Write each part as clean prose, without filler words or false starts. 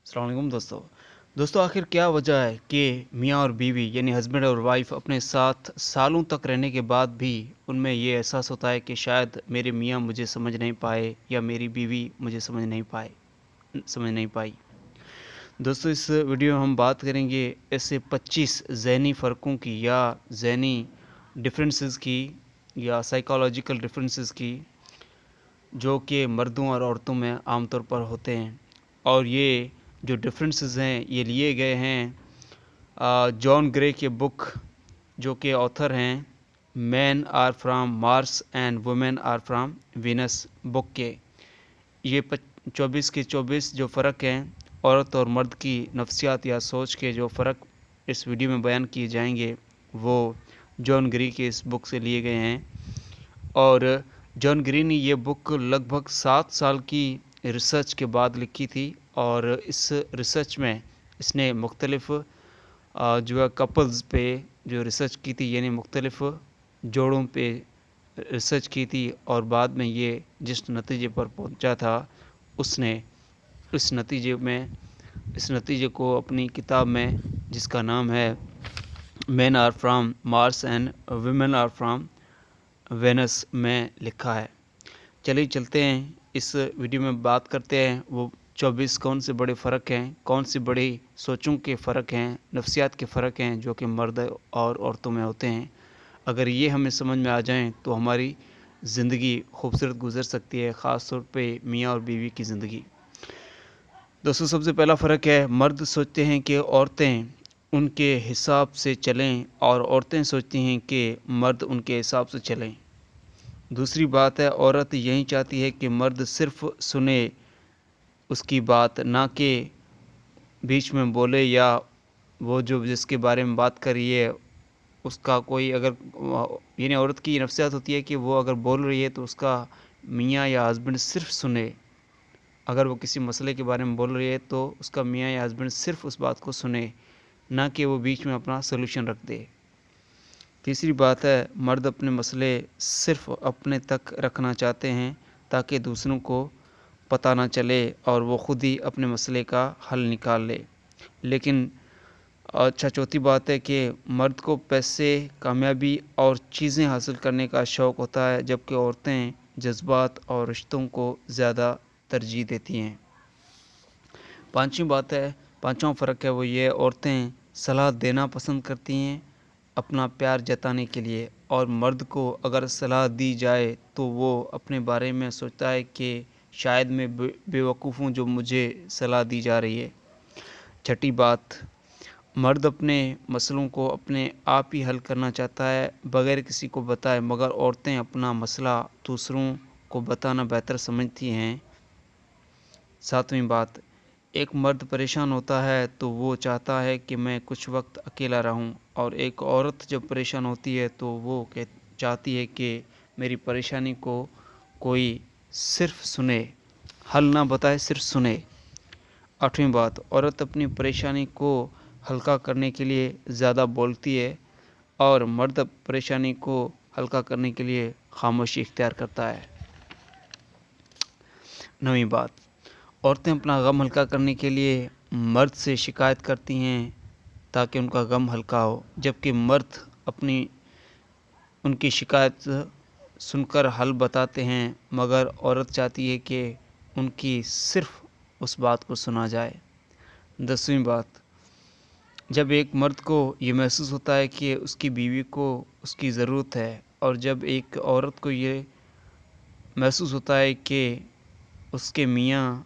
अस्सलाम वालेकुम दोस्तों आखिर क्या वजह है कि मियाँ और बीवी यानी हस्बैंड और वाइफ अपने साथ सालों तक रहने के बाद भी उनमें ये एहसास होता है कि शायद मेरे मियाँ मुझे समझ नहीं पाए या मेरी बीवी मुझे समझ नहीं पाई। दोस्तों इस वीडियो में हम बात करेंगे ऐसे 25 ज़हनी फ़र्कों की या ज़हनी डिफरेंसेस की या साइकोलॉजिकल डिफरेंसेस की जो कि मर्दों और औरतों में आमतौर पर होते हैं। और ये जो डिफरेंसेस हैं ये लिए गए हैं जॉन ग्रे के बुक जो कि ऑथर हैं men are from Mars and women are from Venus book के। ये 24 के 24 जो फ़र्क हैं औरत और मर्द की नफ्सियात या सोच के जो फ़र्क इस वीडियो में बयान किए जाएंगे वो जॉन ग्रे के इस बुक से लिए गए हैं। और जॉन ग्रे ने ये बुक लगभग 7 साल की रिसर्च के बाद लिखी थी और इस रिसर्च में इसने मुख्तलिफ जो है कपल्स पे जो रिसर्च की थी यानी मुख्तलिफ जोड़ों पे रिसर्च की थी और बाद में ये जिस नतीजे पर पहुंचा था उसने इस नतीजे को अपनी किताब में जिसका नाम है men are from Mars and women are from Venus में लिखा है। चलिए चलते हैं इस वीडियो में बात करते हैं वो 24 कौन से बड़े फ़र्क हैं, कौन सी बड़ी सोचों के फ़र्क हैं, नफ्सियात के फ़र्क हैं जो कि मर्द और औरतों में होते हैं। अगर ये हमें समझ में आ जाएं तो हमारी ज़िंदगी खूबसूरत गुजर सकती है, ख़ास तौर पे मियाँ और बीवी की ज़िंदगी। दोस्तों सबसे पहला फ़र्क है मर्द सोचते हैं कि औरतें उनके हिसाब से चलें और औरतें सोचती हैं कि मर्द उनके हिसाब से चलें। दूसरी बात है औरत यही चाहती है कि मर्द सिर्फ़ सुने उसकी बात, ना कि बीच में बोले या वो जो जिसके बारे में बात कर रही है उसका कोई अगर यानी औरत की नफ्सियात होती है कि वो अगर बोल रही है तो उसका मियाँ या हस्बैंड सिर्फ़ सुने। अगर वो किसी मसले के बारे में बोल रही है तो उसका मियाँ या हस्बैंड सिर्फ़ उस बात को सुने, ना कि वो बीच में अपना सॉल्यूशन रख दे। तीसरी बात है मर्द अपने मसले सिर्फ़ अपने तक रखना चाहते हैं ताकि दूसरों को पता ना चले और वो ख़ुद ही अपने मसले का हल निकाल ले। लेकिन चौथी बात है कि मर्द को पैसे, कामयाबी और चीज़ें हासिल करने का शौक़ होता है जबकि औरतें जज्बात और रिश्तों को ज़्यादा तरजीह देती हैं। पाँचवां फ़र्क है वो ये औरतें सलाह देना पसंद करती हैं अपना प्यार जताने के लिए और मर्द को अगर सलाह दी जाए तो वो अपने बारे में सोचता है कि शायद मैं बेवकूफ़ हूँ जो मुझे सलाह दी जा रही है। छठी बात मर्द अपने मसलों को अपने आप ही हल करना चाहता है बगैर किसी को बताए, मगर औरतें अपना मसला दूसरों को बताना बेहतर समझती हैं। सातवीं बात एक मर्द परेशान होता है तो वो चाहता है कि मैं कुछ वक्त अकेला रहूं और एक औरत जब परेशान होती है तो वो चाहती है कि मेरी परेशानी को कोई सिर्फ सुने, हल ना बताए, सिर्फ सुने। आठवीं बात औरत अपनी परेशानी को हल्का करने के लिए ज़्यादा बोलती है और मर्द परेशानी को हल्का करने के लिए खामोशी इख्तियार करता है। नवीं बात औरतें अपना गम हल्का करने के लिए मर्द से शिकायत करती हैं ताकि उनका गम हल्का हो, जबकि मर्द उनकी शिकायत सुनकर हल बताते हैं, मगर औरत चाहती है कि उनकी सिर्फ उस बात को सुना जाए। 10वीं बात जब एक मर्द को ये महसूस होता है कि उसकी बीवी को उसकी ज़रूरत है और जब एक औरत को ये महसूस होता है कि उसके मियाँ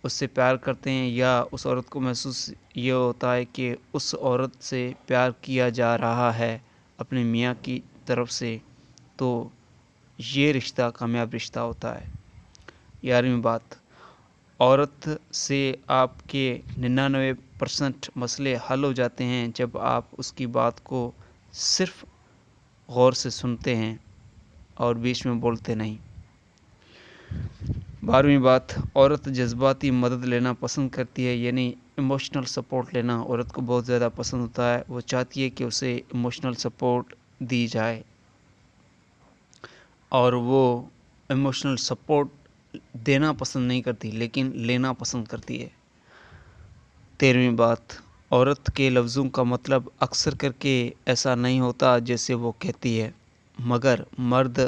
उससे प्यार करते हैं या उस औरत को महसूस ये होता है कि उस औरत से प्यार किया जा रहा है अपने मियाँ की तरफ से, तो ये रिश्ता कामयाब रिश्ता होता है। 11वीं बात औरत से आपके 99% मसले हल हो जाते हैं जब आप उसकी बात को सिर्फ गौर से सुनते हैं और बीच में बोलते नहीं। 12वीं बात औरत जज्बाती मदद लेना पसंद करती है, यानी इमोशनल सपोर्ट लेना औरत को बहुत ज़्यादा पसंद होता है। वो चाहती है कि उसे इमोशनल सपोर्ट दी जाए और वो इमोशनल सपोर्ट देना पसंद नहीं करती लेकिन लेना पसंद करती है। 13ویں بات، عورت کے لفظوں کا مطلب اکثر کر کے ایسا نہیں ہوتا جیسے وہ کہتی ہے، مگر مرد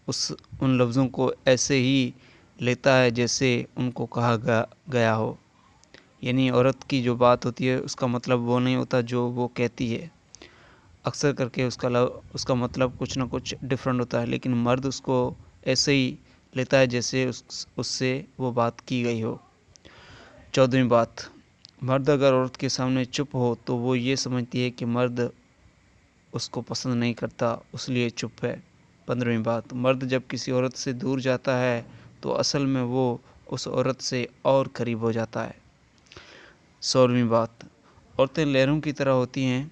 ان لفظوں کو ایسے ہی لیتا ہے جیسے ان کو کہا گیا ہو۔ یعنی عورت کی جو بات ہوتی ہے اس کا مطلب وہ نہیں ہوتا جو وہ کہتی ہے، اکثر کر کے اس کا مطلب کچھ نہ کچھ ڈفرینٹ ہوتا ہے، لیکن مرد اس کو ایسے ہی لیتا ہے جیسے اس سے وہ بات کی گئی ہو۔ 14ویں بات، مرد اگر عورت کے سامنے چپ ہو تو وہ یہ سمجھتی ہے کہ مرد اس کو پسند نہیں کرتا، اس لیے چپ ہے۔ 15ویں بات، مرد جب کسی عورت سے دور جاتا ہے تو اصل میں وہ اس عورت سے اور قریب ہو جاتا ہے۔ 16ویں بات، عورتیں لہروں کی طرح ہوتی ہیں،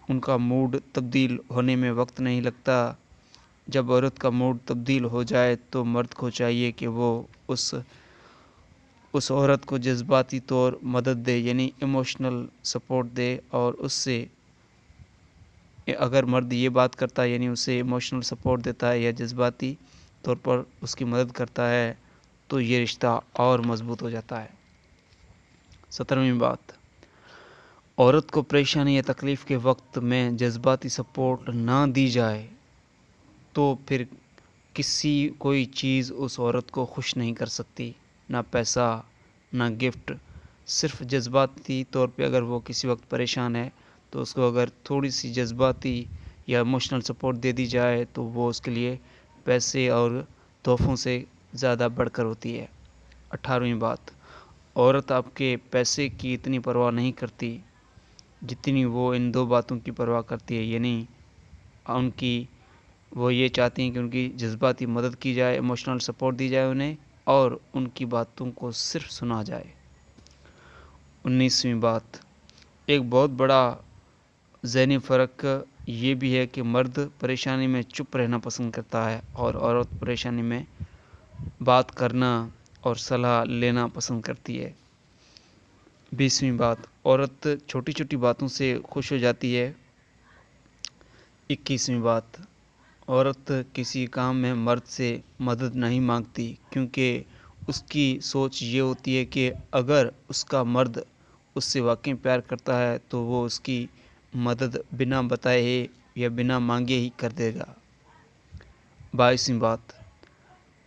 ان کا موڈ تبدیل ہونے میں وقت نہیں لگتا۔ جب عورت کا موڈ تبدیل ہو جائے تو مرد کو چاہیے کہ وہ اس عورت کو جذباتی طور مدد دے، یعنی ایموشنل سپورٹ دے، اور اس سے اگر مرد یہ بات کرتا ہے یعنی اسے ایموشنل سپورٹ دیتا ہے یا جذباتی طور پر اس کی مدد کرتا ہے تو یہ رشتہ اور مضبوط ہو جاتا ہے۔ 17ویں بات، عورت کو پریشانی یا تکلیف کے وقت میں جذباتی سپورٹ نہ دی جائے تو پھر کوئی چیز اس عورت کو خوش نہیں کر سکتی، نہ پیسہ نہ گفٹ، صرف جذباتی طور پہ اگر وہ کسی وقت پریشان ہے تو اس کو اگر تھوڑی سی جذباتی یا ایموشنل سپورٹ دے دی جائے تو وہ اس کے لیے پیسے اور تحفوں سے زیادہ بڑھ کر ہوتی ہے۔ 18ویں بات، عورت آپ کے پیسے کی اتنی پرواہ نہیں کرتی جتنی وہ ان دو باتوں کی پرواہ کرتی ہے، یعنی وہ یہ چاہتی ہیں کہ ان کی جذباتی مدد کی جائے، ایموشنل سپورٹ دی جائے انہیں، اور ان کی باتوں کو صرف سنا جائے۔ 19ویں بات، ایک بہت بڑا ذہنی فرق یہ بھی ہے کہ مرد پریشانی میں چپ رہنا پسند کرتا ہے اور عورت پریشانی میں بات کرنا اور صلاح لینا پسند کرتی ہے۔ 20ویں بات، عورت چھوٹی چھوٹی باتوں سے خوش ہو جاتی ہے۔ 21ویں بات، عورت کسی کام میں مرد سے مدد نہیں مانگتی کیونکہ اس کی سوچ یہ ہوتی ہے کہ اگر اس کا مرد اس سے واقعی پیار کرتا ہے تو وہ اس کی مدد بنا بتائے یا بنا مانگے ہی کر دے گا۔ 22ویں بات،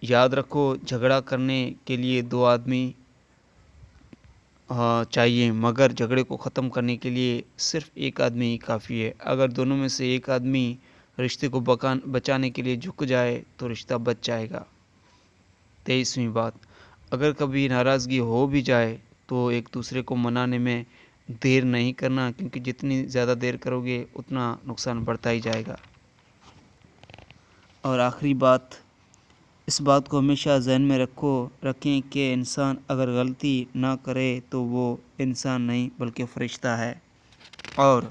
یاد رکھو جھگڑا کرنے کے لیے دو آدمی چاہیے، مگر جھگڑے کو ختم کرنے کے لیے صرف ایک آدمی ہی کافی ہے۔ اگر دونوں میں سے ایک آدمی رشتے کو بچانے کے لیے جھک جائے تو رشتہ بچ جائے گا۔ 23ویں بات، اگر کبھی ناراضگی ہو بھی جائے تو ایک دوسرے کو منانے میں دیر نہیں کرنا، کیونکہ جتنی زیادہ دیر کرو گے اتنا نقصان بڑھتا ہی جائے گا۔ اور آخری بات، اس بات کو ہمیشہ ذہن میں رکھیں کہ انسان اگر غلطی نہ کرے تو وہ انسان نہیں بلکہ فرشتہ ہے، اور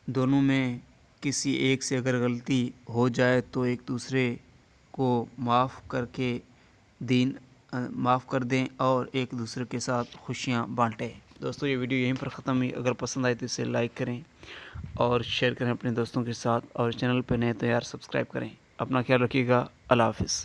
دونوں میں کسی ایک سے اگر غلطی ہو جائے تو ایک دوسرے کو معاف کر دیں اور ایک دوسرے کے ساتھ خوشیاں بانٹیں۔ دوستو یہ ویڈیو یہیں پر ختم ہوئی، اگر پسند آئی تو اسے لائک کریں اور شیئر کریں اپنے دوستوں کے ساتھ، اور چینل پہ نئے تو یار سبسکرائب کریں۔ اپنا خیال رکھیے گا، اللہ حافظ۔